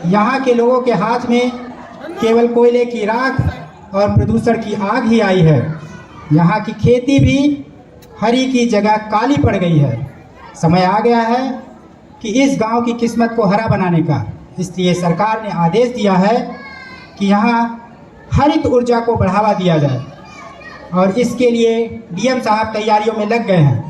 यहाँ के लोगों के हाथ में केवल कोयले की राख और प्रदूषण की आग ही आई है। यहाँ की खेती भी हरी की जगह काली पड़ गई है। समय आ गया है कि इस गांव की किस्मत को हरा बनाने का। इसलिए सरकार ने आदेश दिया है कि यहाँ हरित ऊर्जा को बढ़ावा दिया जाए और इसके लिए डीएम साहब तैयारियों में लग गए हैं।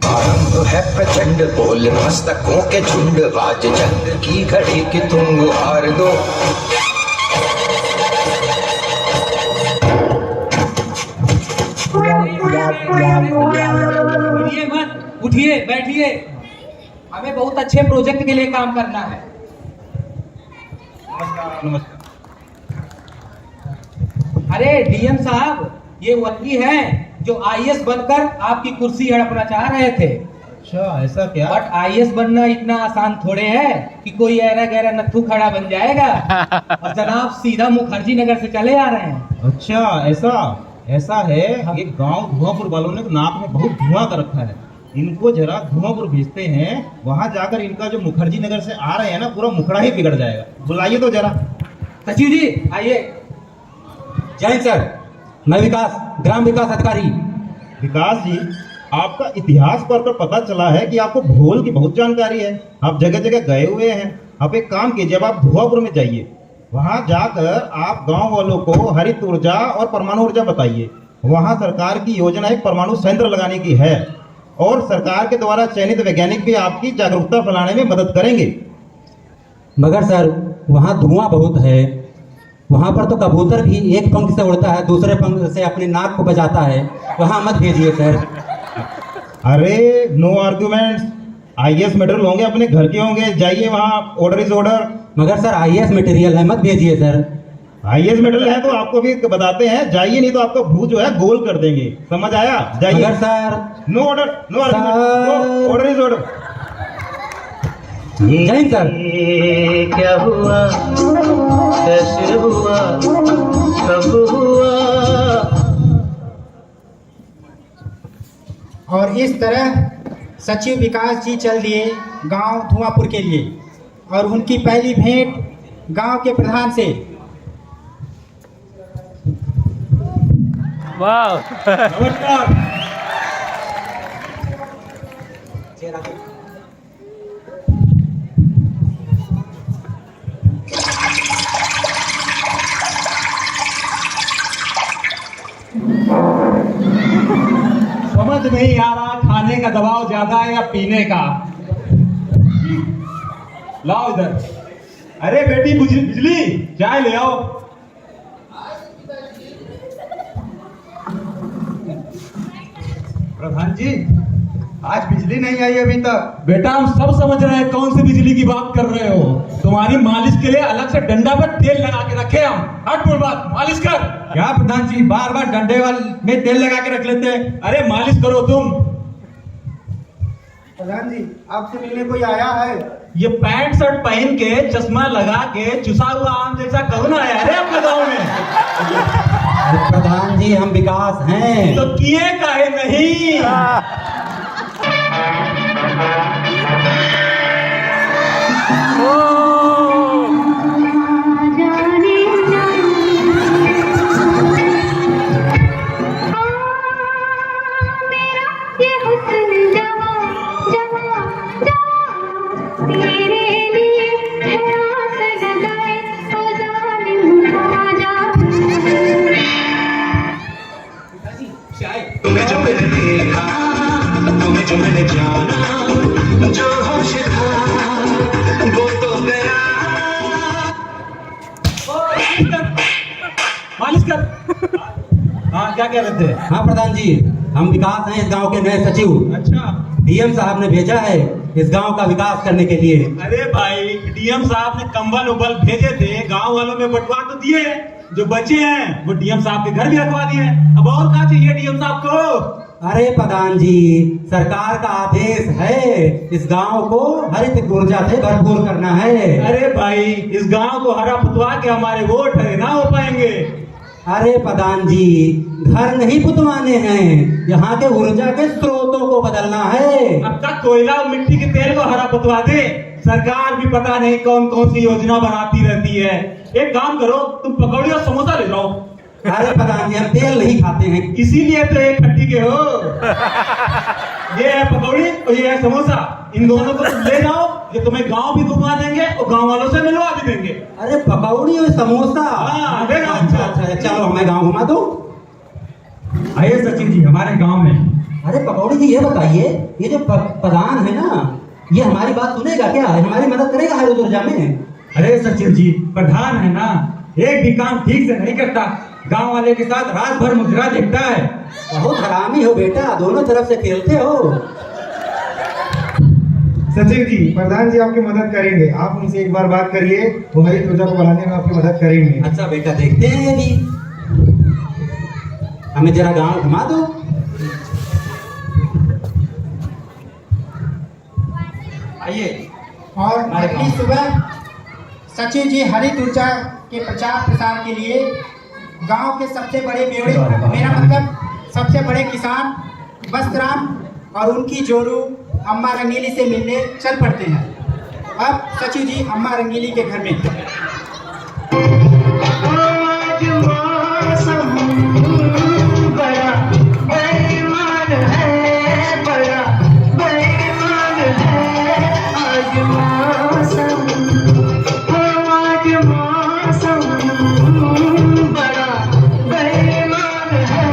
आरंभ है प्रचंड बोल मस्तकों के झुंड, आज चंद्र की घड़ी की तुम गुहार दो। उठिए मत, उठिए बैठिए, हमें बहुत अच्छे प्रोजेक्ट के लिए काम करना है। नमस्कार। अरे डीएम साहब, ये वही है जो आईएएस बनकर आपकी कुर्सी हड़पना चाह रहे थे। अच्छा, ऐसा क्या? बट आईएएस बनना इतना आसान थोड़े है कि कोई ऐरा गैरा नत्थू खड़ा बन जाएगा। और जनाब सीधा मुखर्जी नगर से चले आ रहे हैं। अच्छा, ऐसा है। ये गांव धुआंपुर वालों ने नाक में बहुत धुआं कर रखा है। इनको जरा धुआंपुर भेजते हैं, वहां जाकर इनका जो मुखर्जी नगर से आ रहे हैं ना, पूरा मुखड़ा ही बिगड़ जाएगा। बुलाइए तो जरा। सचिव जी आइए। जय सर, मैं विकास, ग्राम विकास अधिकारी। विकास जी, आपका इतिहास पढ़कर पता चला है कि आपको भूगोल की बहुत जानकारी है। आप जगह जगह गए हुए हैं। आप एक काम कीजिए, अब आप धुआंपुर में जाइए। वहां जाकर आप गांव वालों को हरित ऊर्जा और परमाणु ऊर्जा बताइए। वहां सरकार की योजना एक परमाणु संयंत्र लगाने की है और सरकार के द्वारा चयनित वैज्ञानिक भी आपकी जागरूकता फैलाने में मदद करेंगे। मगर सर, वहाँ धुआं बहुत है। वहाँ पर तो कबूतर भी एक पंख से उड़ता है, दूसरे पंख से अपने नाक को बजाता है। वहाँ मत भेजिए सर। अरे नो आर्ग्यूमेंट्स। आईएएस मटेरियल होंगे, अपने घर के होंगे, जाइए वहाँ, ऑर्डर इज ऑर्डर। मगर सर आईएएस मटेरियल है, मत भेजिए सर। आईएएस मटेरियल है तो आपको भी बताते हैं, जाइए, नहीं तो आपका भूत जो है गोल कर देंगे। समझ आया? जाइए। मगर sir, no order, no argument, order is order. जय हिंद सर। क्या हुआ, कैसे हुआ, कब हुआ? और इस तरह सचिव विकास जी चल दिए गांव धुआंपुर के लिए और उनकी पहली भेंट गांव के प्रधान से। वाह। नमस्कार। समझ नहीं आ रहा खाने का दबाव ज्यादा है या पीने का। लाओ इधर। अरे बेटी बिजली, चाय ले आओ। प्रधान जी, आज बिजली नहीं आई अभी तक। बेटा हम सब समझ रहे हैं कौन सी बिजली की बात कर रहे हो। तुम्हारी मालिश के लिए अलग से डंडा पर तेल लगा के रखे हम। हट बोल बात, मालिश कर। क्या प्रधान जी, बार बार डंडे में तेल लगा के रख लेते हैं। अरे मालिश करो तुम। प्रधान जी, आपसे मिलने कोई आया है? ये पैंट शर्ट पहन के चश्मा लगा के चुसा हुआ आम जैसा कौन आया है अपने गाँव में? प्रधान जी, हम विकास हैं। तो किए काहे नहीं? तुम्हें जो मैंने देखा, तुम्हें जो मैंने जाना, जो होश था वो तो गया। मालिश कर। हाँ, क्या कह रहे थे? हाँ प्रधान जी, हम विकास हैं, इस गांव के नए सचिव। अच्छा, डीएम साहब ने भेजा है इस गांव का विकास करने के लिए। अरे भाई, डीएम साहब ने कंबल उबल भेजे थे, गांव वालों में बंटवा तो दिए। जो बचे हैं वो डीएम साहब के घर भी रखवा दिए। अब और क्या चाहिए डीएम साहब को? अरे प्रधान जी, सरकार का आदेश है इस गांव को हरित ऊर्जा से भरपूर करना है। अरे भाई, इस गांव को हरा पुतवा के हमारे वोट है ना हो पाएंगे। अरे प्रधान जी, घर नहीं पुतवाने हैं, यहाँ के ऊर्जा के स्रोतों को बदलना है। अब तक कोयला और मिट्टी के तेल को हरा पुतवा दे, सरकार भी पता नहीं कौन कौन सी योजना बनाती रहती है। एक काम करो, तुम पकौड़ी और समोसा ले जाओ। अरे प्रधान जी हम तेल नहीं खाते हैं। इसीलिए तो एक खट्टी के हो। ये है पकौड़ी और ये है समोसा, इन दोनों को तुम ले जाओ, ये तुम्हें गांव भी घुमा देंगे और गांव वालों से मिलवा भी देंगे। अरे पकौड़ी और समोसा। हाँ, ले जाओ। अच्छा, चलो हमें गाँव घुमा दो। आइए सचिन जी हमारे गांव में। अरे पकौड़ी जी ये बताइए, ये जो प्रधान है ना, ये हमारी बात सुनेगा क्या? हमारी मदद करेगा हर ऊर्जा में? अरे सचिन जी, प्रधान है ना, एक भी काम ठीक से नहीं करता, गांव वाले के साथ रात भर मुजरा देखता है। बहुत हरामी हो बेटा, दोनों तरफ से खेलते हो। सचिव जी, प्रधान जी आपकी मदद करेंगे, आप उनसे एक बार बात करिए, वो हरी ऊर्जा को बढ़ाने में आपकी मदद करेंगे। अच्छा बेटा, देखते हैं ये भी। हमें जरा गांव घुमा दो। आइए। और अगली सुबह सचिव जी हरित ऊर्जा के प्रचार प्रसार के लिए गांव के सबसे बड़े बेवड़े, मेरा मतलब सबसे बड़े किसान बस्तराम और उनकी जोरू अम्मा रंगीली से मिलने चल पड़ते हैं। अब सचिव जी अम्मा रंगीली के घर में। आज मौसम बड़ा बेईमान है, बड़ा बेईमान है। आज मौसम बड़ा बेईमान है,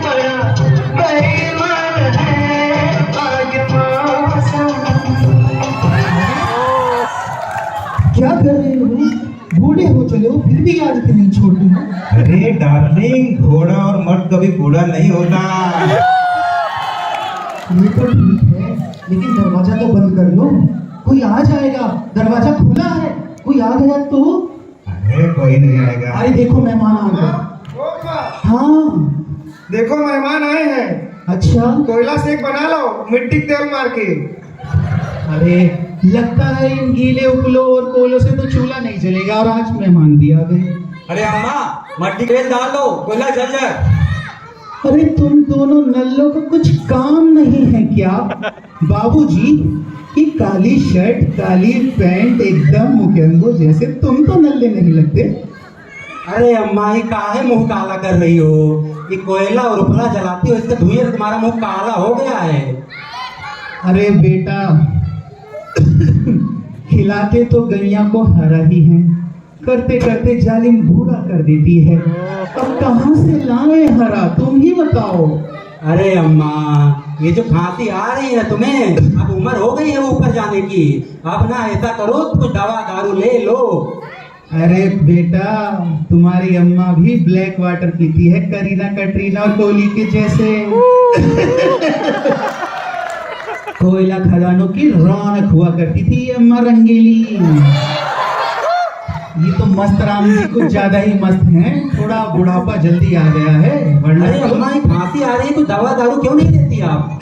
बड़ा बेईमान है। आज मौसम। क्या कर रहे हो? बूढ़े हो चले हो फिर भी आदत नहीं छोड़ते हो। अरे डार्लिंग, घोड़ा और मर्द कभी बूढ़ा नहीं होता। ये तो ठीक है, लेकिन दरवाजा तो बंद कर लो, कोई आ जाएगा। दरवाजा खुला है, कोई आ गया तो? अरे कोई नहीं आएगा। अरे देखो मेहमान आ गए। हाँ देखो मेहमान आए हैं। अच्छा, कोयला सेक बना लो, मिट्टी के तेल मार के। अरे लगता है इन गीले उपलों और कोयलों से तो चूल्हा नहीं जलेगा, और आज मेहमान भी आ गए। अरे अम्मा, मट्टी तेल डाल दो, कोयला जल जाए। अरे तुम दोनों नल्लों को कुछ काम नहीं है क्या? बाबूजी, ये काली शर्ट काली पैंट एकदम मुकेम्बो जैसे, तुम तो नल्ले नहीं लगते। अरे अम्मा, ये काहे मुंह काला कर रही हो? ये कोयला और उपला जलाती हो, इसके धुएं से तुम्हारा मुंह काला हो गया है। अरे बेटा, खिलाते तो गैया को हरा ही है, करते करते जालिम भूरा कर देती है। अब कहाँ से लाए हरा, तुम ही बताओ। अरे अम्मा, ये जो खांसी आ रही है तुम्हें, अब उम्र हो गई है ऊपर जाने की। अब ना ऐसा करो, कुछ दवा दारू ले लो। अरे बेटा, तुम्हारी अम्मा भी ब्लैक वाटर पीती है, करीना कटरीना और कोहली के जैसे। कोयला खदानों की रौनक हुआ करती थी ये अम्मा रंगीली। ये तो मस्त राम जी कुछ ज्यादा ही मस्त हैं, थोड़ा बुढ़ापा जल्दी आ गया है, वरना अरे अम्मा, ये खांसी आ रही है, कुछ दवा दारू क्यों नहीं देती आप?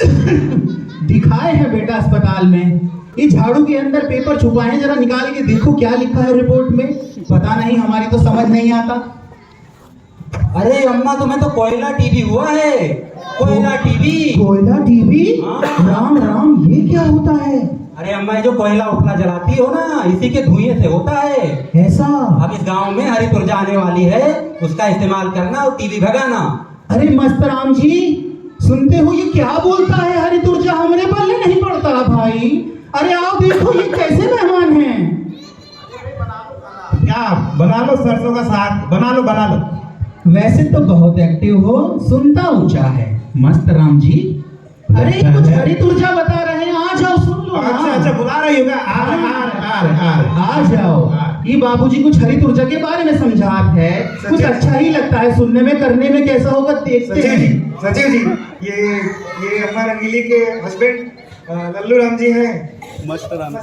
दिखाए हैं बेटा अस्पताल में। ये झाड़ू के अंदर पेपर छुपाए हैं, जरा निकाल के देखो क्या लिखा है रिपोर्ट में। पता नहीं, हमारी तो समझ नहीं आता। अरे अम्मा, तुम्हें तो कोयला टीबी हुआ है, कोयला टीबी। कोयला टीबी? हाँ। राम राम, ये क्या होता है? अरे अम्मा, ये जो कोयला उपला जलाती हो ना, इसी के धुएं से होता है ऐसा? अब इस गांव में हरित ऊर्जा आने वाली है, उसका इस्तेमाल करना और टीबी भगाना। अरे मस्त राम जी, सुनते हो ये क्या बोलता है? हरित ऊर्जा हमरे पल्ले नहीं पड़ता भाई। अरे आओ देखो, ये कैसे मेहमान हैं। क्या बना लो, सरसों का साग बना लो, बना लो। वैसे तो बहुत एक्टिव हो, सुनता ऊंचा है मस्त राम जी। अरे कुछ हरित ऊर्जा बता रहे हैं, आ जाओ सुन लो। अच्छा अच्छा, बुला रही होगा। आ जाओ। ये बाबूजी कुछ हरित ऊर्जा के बारे में समझात है, कुछ अच्छा ही लगता है सुनने में, करने में कैसा होगा देखते हैं। सचिव जी, ये अम्मा रंगीली के हस्बैंड लल्लू राम जी हैं। मस्त राम जी।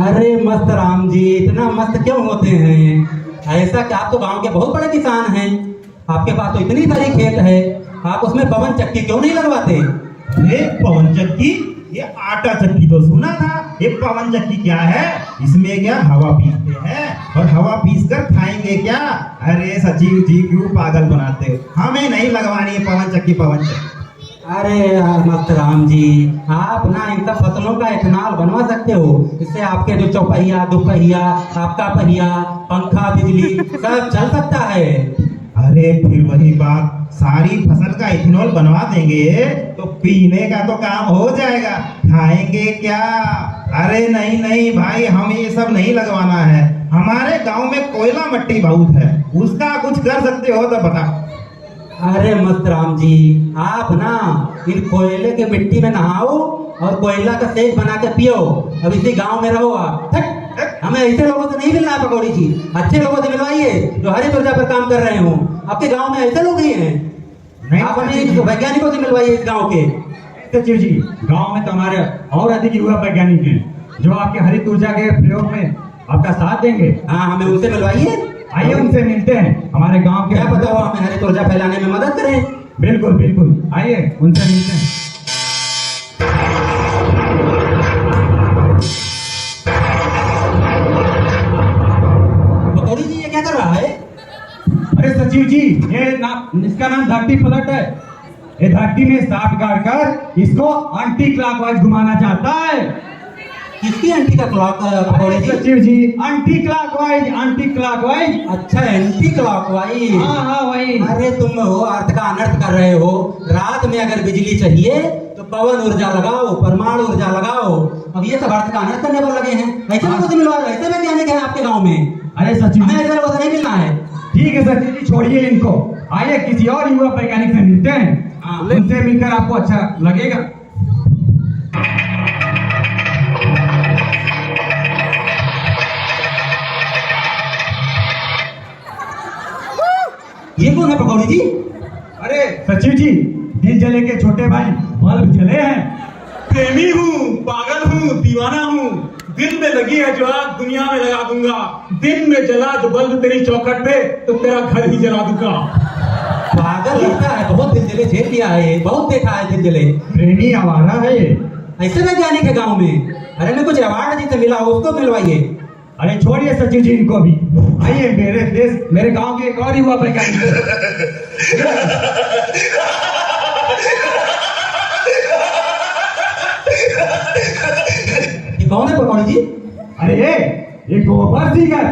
अरे मस्त राम जी इतना मस्त क्यों होते हैं? ऐसा कि आप तो गांव के बहुत बड़े किसान हैं, आपके पास तो इतनी सारी खेत है, आप उसमें पवन चक्की क्यों नहीं लगवाते? ये पवन चक्की, ये आटा चक्की तो सुना था, ये पवन चक्की क्या है? इसमें क्या हवा पीसते हैं, और हवा पीस कर खाएंगे क्या? अरे सचिव जी क्यों पागल बनाते हो? हमें नहीं लगवानी है पवन चक्की, पवन चक्की। अरे यार मस्त राम जी, आप ना इन सब फसलों का इथेनॉल बनवा सकते हो। इससे आपके जो चौपहिया, दुपहिया, आपका पहिया, पंखा, बिजली सब चल सकता है। अरे फिर वही बात, सारी फसल का इथेनॉल बनवा देंगे तो पीने का तो काम हो जाएगा, खाएंगे क्या? अरे नहीं नहीं भाई, हम ये सब नहीं लगवाना है। हमारे गांव में कोयला मट्टी बहुत है, उसका कुछ कर सकते हो तो बताओ। अरे मस्त राम जी, आप ना इन कोयले के मिट्टी में नहाओ और कोयला का शेक बना के पियो। अब इसी गांव में रहो आप। हमें ऐसे लोगों से नहीं मिलना है पकौड़ी जी, अच्छे लोगों से मिलवाइए जो हरित ऊर्जा पर काम कर रहे हो। आपके गांव में ऐसे लोग ही हैं। आप हमें वैज्ञानिकों से मिलवाइए इस गांव के। सचिव जी, गांव में तो हमारे और अधिक युवा वैज्ञानिक हैं जो आपके हरित ऊर्जा के प्रयोग में आपका साथ देंगे। हाँ, हमें उनसे मिलवाइए। आइए उनसे मिलते हैं। हमारे गांव के क्या पता वो हमें हरित ऊर्जा फैलाने में मदद करें। बिल्कुल बिल्कुल, आइए उनसे मिलते हैं। पकौड़ी जी, ये क्या कर रहा है? अरे सचिव जी, इसका नाम धरती पलट है। ये धरती में साठ गाड़ कर इसको एंटी क्लॉकवाइज घुमाना चाहता है। किसकी एंटी का क्लॉक पकौड़ी जी? सचिव जी, एंटी क्लॉकवाइज, एंटी क्लॉकवाइज। अच्छा, एंटी क्लॉकवाइज। हाँ हाँ वही। अरे तुम हो अर्थ का अनर्थ कर रहे हो। रात में अगर बिजली चाहिए तो पवन ऊर्जा लगाओ, परमाणु ऊर्जा लगाओ। अब ये सब अर्थ का अनर्थ करने पर लगे हैं। ऐसे लोगों से मिलवा, ऐसे वैज्ञानिक है आपके गाँव में। अरे सचिव हमें ऐसे लोगों से नहीं मिलना है। ठीक है सचिव जी, छोड़िए इनको। आइए किसी और युवा वैज्ञानिक से मिलते हैं। हाँ। उनसे मिलकर आपको अच्छा लगेगा। ये कौन है पकौड़ी जी? अरे सचिव जी, दिल जले के छोटे भाई बल्ब जले हैं। प्रेमी हूँ, पागल हूँ, दीवाना हूँ। दिल में लगी है जो आग दुनिया में लगा दूंगा। दिन में जला जो बल्ब तेरी चौखट पे तो तेरा घर ही जला दूंगा। पागल लगता है, बहुत दिल जले झेल लिया है, बहुत देखा है दिल जले। प्रेमी आवारा है ये। ऐसे वैज्ञानिक है गाँव में। अरे मैं कुछ अवार्ड जिसे मिला हो उसको मिलवाइए। अरे छोड़िए सचिव जी इनको भी। आइए मेरे गांव के एक और युवा वैज्ञानिक। ये कौन है पकौड़ी जी? अरे ये गोबर सीकर।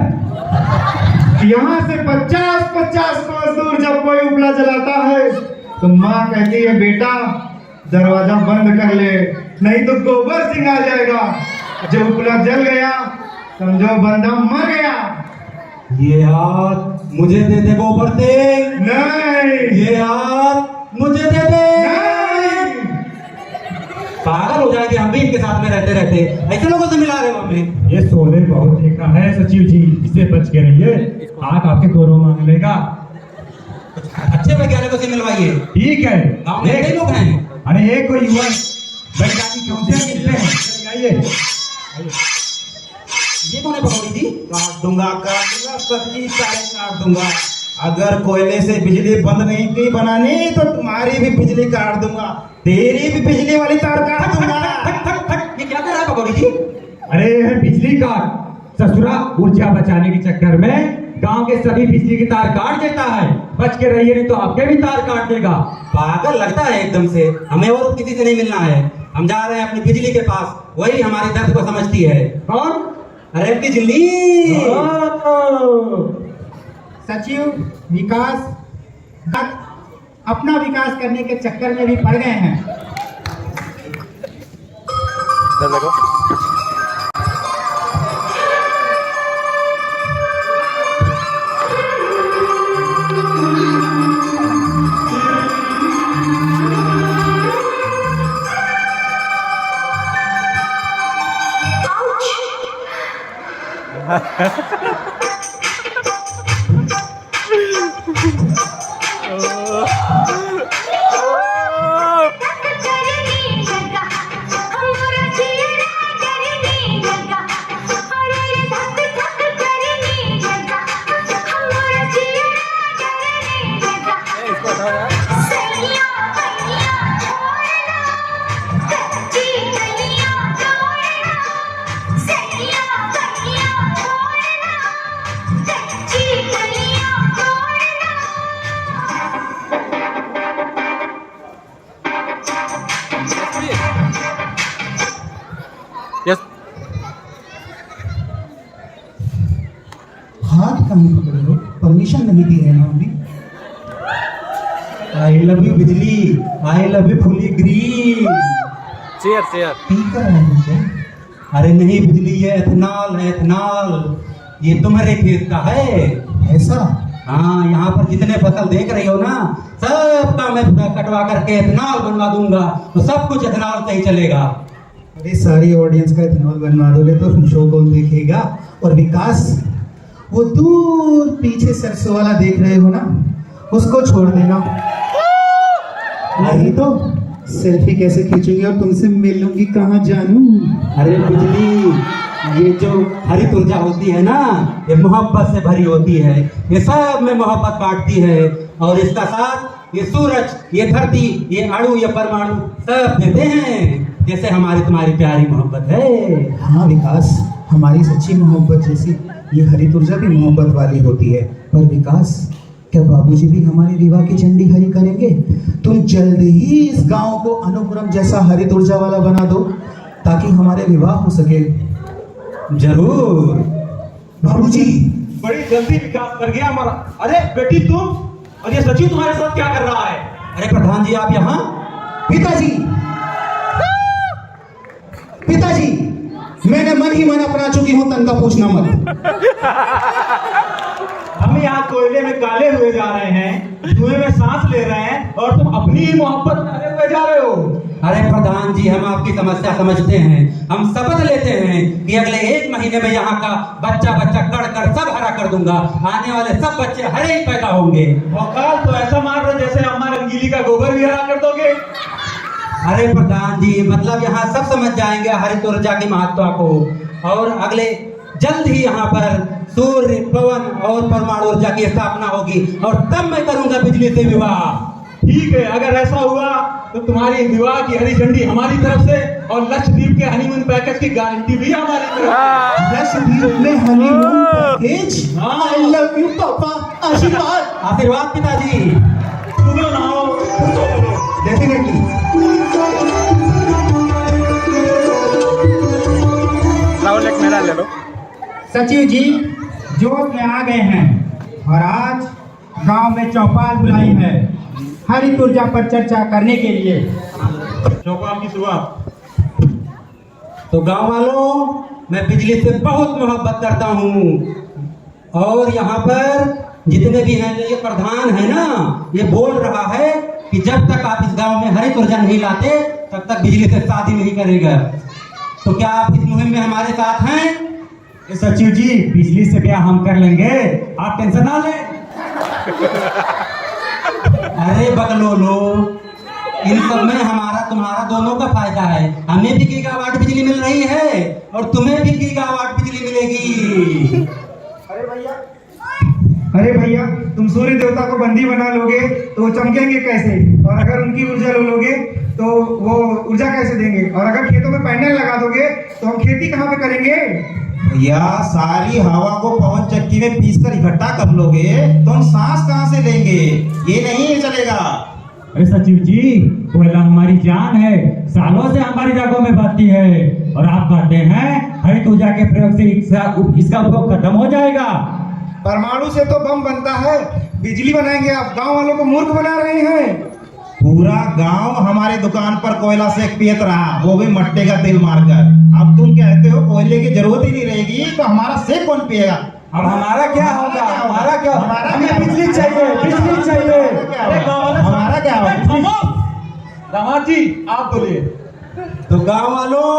यहाँ से 50-50 कोस दूर जब कोई उपला जलाता है तो माँ कहती है, बेटा दरवाजा बंद कर ले, नहीं तो गोबर सिंह आ जाएगा। जब उपला जल गया समझो बंदा मर गया। ये हाथ मुझे दे दे गोबर सिंह। नहीं, ये हाथ मुझे दे दे। नहीं। पागल हो जाएंगे हम भी इनके साथ में रहते रहते। ऐसे लोगों से मिला रहे हो हमें। ये सोने बहुत देखा है सचिव जी, इससे बच के रहिए। आग आपके दोनों मांग लेगा। अच्छे वैज्ञानिकों से मिलवाइए। ठीक है। गाँव में ऐसे लोग हैं। अरे एक कोई युवा वैज्ञानिक उनसे मिलते हैं। आइए। ये कौन है पकौड़ी जी? काट दूंगा, सबकी तारें काट दूंगा। अगर कोयले से बिजली बंद नहीं की बनानी तो तुम्हारी भी बिजली काट दूंगा, तेरी भी बिजली वाली तार काट दूंगा। ये क्या कर रहा है पकौड़ी जी? अरे ये है बिजली काट। ससुरा ऊर्जा बचाने के चक्कर में गांव के सभी बिजली की तार काट देता है। बच के रहिए नहीं तो आपके भी तार काट देगा। पागल लगता है एकदम से। हमें और किसी से नहीं मिलना है। हम जा रहे हैं अपनी बिजली के पास, वही हमारे दर्द को समझती है। कौन? अरे बिजली। सचिव विकास अपना विकास करने के चक्कर में भी पड़ गए हैं। हाथ कहाँ पकड़े हो? परमिशन नहीं दी है ना अभी। आई लव यू बिजली, I love you fully green. Chair chair. पीकर आए हो क्या? अरे नहीं बिजली, ये एथनॉल है, एथनॉल। ये तुम्हारे खेत का है। ऐसा? हाँ, यहाँ पर जितने फसल देख रही हो ना, सबका मैं कटवा करके एथनॉल बनवा दूंगा, तो सब कुछ एथनॉल से ही चलेगा। अरे सारी ऑडियंस का इथेनॉल बनवा दोगे तो शो कौन देखेगा? और विकास, वो दूर पीछे सरसों वाला देख रहे हो ना, उसको छोड़ देना, नहीं तो सेल्फी कैसे खींचूंगी और तुमसे मिलूंगी कहाँ जानू? अरे बिजली, ये जो हरित ऊर्जा होती है ना, ये मोहब्बत से भरी होती है। ये सब में मोहब्बत बांटती है, और इसका साथ ये सूरज, ये धरती, ये अणु, ये परमाणु सब देते हैं, जैसे हमारी तुम्हारी प्यारी मोहब्बत है। हाँ विकास, हमारी सच्ची मोहब्बत जैसी ये हरित ऊर्जा भी मोहब्बत वाली होती है। पर विकास, क्या बाबूजी भी हमारी विवाह की झंडी हरी करेंगे? तुम जल्द ही इस गांव को अनुक्रम जैसा हरित ऊर्जा वाला बना दो, ताकि हमारे विवाह हो सके। जरूर बाबूजी, बड़ी जल्दी विकास कर गया हमारा। अरे बेटी तुम, और ये सचिव तुम्हारे साथ क्या कर रहा है? अरे प्रधान जी, आप यहाँ? पिताजी, पिताजी, मैंने मन ही मन अपना चुकी हूँ, तन का पूछना मत। हम यहाँ कोयले में काले हुए जा रहे हैं, धुएं में सांस ले रहे हैं, और तुम अपनी ही मोहब्बत में हरे हुए जा रहे हो। अरे प्रधान जी, हम आपकी समस्या समझते हैं। हम शपथ लेते हैं कि अगले 1 महीने में यहाँ का बच्चा बच्चा कड़ कर सब हरा कर दूंगा। आने वाले सब बच्चे हरे ही पैदा होंगे। भौकाल तो ऐसा मार रहे जैसे अम्मा रंगीली का गोबर भी हरा कर दोगे। अरे प्रधान जी, मतलब यहाँ सब समझ जाएंगे हरित ऊर्जा की महत्ता को, और अगले जल्द ही यहाँ पर सूर्य, पवन और परमाणु ऊर्जा की स्थापना होगी, और तब मैं करूंगा बिजली से विवाह। ठीक है, अगर ऐसा हुआ तो तुम्हारी विवाह की हरी झंडी हमारी तरफ से, और लक्षद्वीप के हनीमून पैकेज की गारंटी भी हमारी तरफ से। लक्षद्वीप में honeymoon package? I love you पापा, आशीर्वाद। आशीर्वाद पिताजी। सुनो ना, डेफिनेटली। मेरा ले लो। सचिव जी जोश में आ गए हैं, और आज गांव में चौपाल बुलाई है हरित ऊर्जा पर चर्चा करने के लिए। चौपाल की शुरुआत। तो गांव वालों, मैं बिजली से बहुत मोहब्बत करता हूँ, और यहाँ पर जितने भी हैं, ये प्रधान है ना, ये बोल रहा है कि जब तक आप इस गांव में हरित ऊर्जा नहीं लाते, तब तक बिजली से शादी नहीं करेगा। तो क्या आप इस मुहिम में हमारे साथ हैं? सचिव जी, बिजली से ब्याह हम कर लेंगे, आप टेंशन ना लें। अरे बकलोलो, इन सब में हमारा तुम्हारा दोनों का फायदा है। हमें भी गीगावाट बिजली मिल रही है, और तुम्हें भी गीगावाट बिजली मिलेगी। अरे भैया, तुम सूर्य देवता को बंदी बना लोगे तो वो चमकेंगे कैसे? और अगर उनकी ऊर्जा लो लोगे तो वो ऊर्जा कैसे देंगे? और अगर खेतों में पैनल लगा दोगे तो हम खेती कहाँ पे करेंगे? या सारी हवा को पवन चक्की में पीसकर इकट्ठा कर लोगे तो हम सांस कहाँ से लेंगे? ये नहीं चलेगा। अरे सचिव जी, कोयला हमारी जान है, सालों से हमारी रगों में बहती है, और आप कहते हैं हरित ऊर्जा के प्रयोग से इसका उपयोग खत्म हो जाएगा। परमाणु से तो बम बनता है, बिजली बनाएंगे आप? गांव वालों को मूर्ख बना रहे हैं। पूरा गांव हमारे दुकान पर कोयला सेक पियत रहा, वो भी मट्टे का तेल मारकर। अब तुम कहते हो कोयले की जरूरत ही नहीं रहेगी, तो हमारा सेक कौन पिएगा? अब हमारा क्या होगा? हमारा क्या? हमें बिजली चाहिए, बिजली चाहिए। हमारा क्या होगा? दामाद जी, आप बोलिए। तो गांव वालों,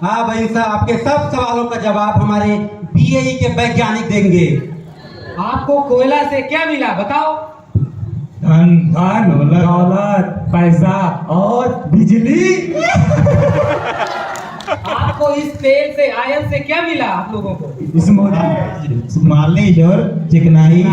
हाँ भाई साहब, आपके सब सवालों का जवाब हमारे बीएई के वैज्ञानिक देंगे। आपको कोयला से क्या मिला बताओ? धन, दौलत, पैसा और बिजली। आपको इस तेल से, आयन से क्या मिला आप लोगों को? मालिश और चिकनाई।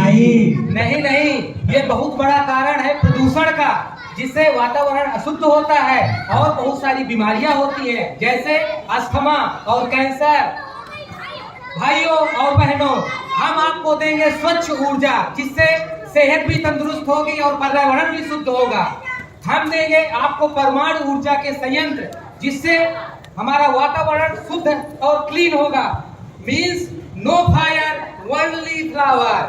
नहीं नहीं, ये बहुत बड़ा कारण है प्रदूषण का, जिससे वातावरण अशुद्ध होता है और बहुत सारी बीमारियां होती हैं, जैसे अस्थमा और कैंसर। भाइयों और बहनों, हम आपको देंगे स्वच्छ ऊर्जा, जिससे सेहत भी तंदुरुस्त होगी और पर्यावरण भी शुद्ध होगा। हम देंगे आपको परमाणु ऊर्जा के संयंत्र, जिससे हमारा वातावरण शुद्ध और क्लीन होगा। मीन्स नो फायर, ओनली तीसरा आवाज।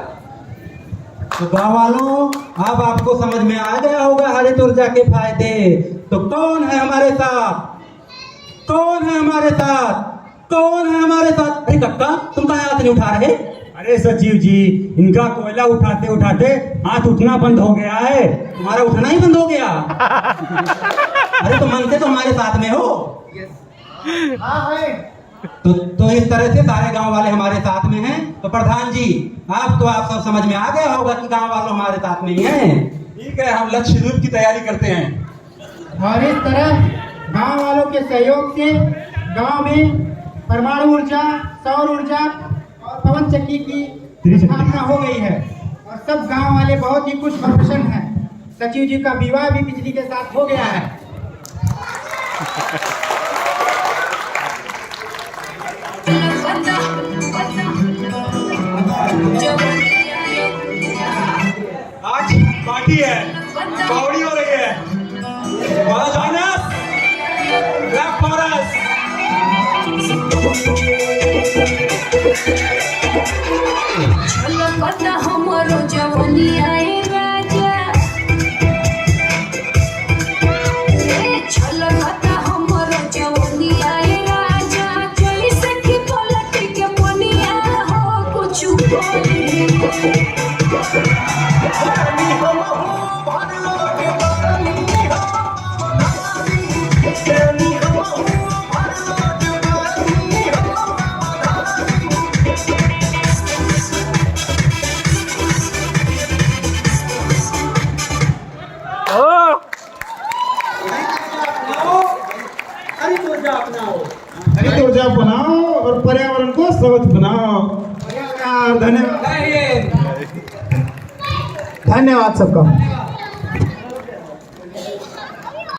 तो गाँव वालों, अब आपको समझ में आ गया होगा हरित ऊर्जा के फायदे। तो कौन है हमारे साथ? कौन है हमारे साथ? कौन है हमारे साथ? अरे कक्का, तुम कहाँ हाथ नहीं उठा रहे? अरे सचिव जी, इनका कोयला उठाते उठाते हाथ उठना बंद हो गया है। तुम्हारा उठना ही बंद हो गया? अरे तो मन से तो हमारे साथ में हो। हाँ है। तो इस तरह से सारे गांव वाले हमारे साथ में हैं। तो प्रधान जी, आप सब समझ में आ गया होगा कि गांव वालों हमारे साथ में ही हैं। ठीक है, हम लक्ष्य रूप की तैयारी करते हैं। और इस तरह गांव वालों के सहयोग से गांव में परमाणु ऊर्जा, सौर ऊर्जा और पवन चक्की की स्थापना हो गई है और सब गांव वाले बहुत ही खुश और प्रसन्न हैं। सचिव जी का विवाह भी बिजली के साथ हो गया है। आज पार्टी है, पौड़ी हो रही है। पता हमरो जवनिया राजा, छल पता हमरो जवनिया राजा, जैसे कि पलट के पनिया हो कुछ बोली। हरित ऊर्जा बनाओ और पर्यावरण को स्वच्छ बनाओ। धन्यवाद। जय हिंद। धन्यवाद सबका।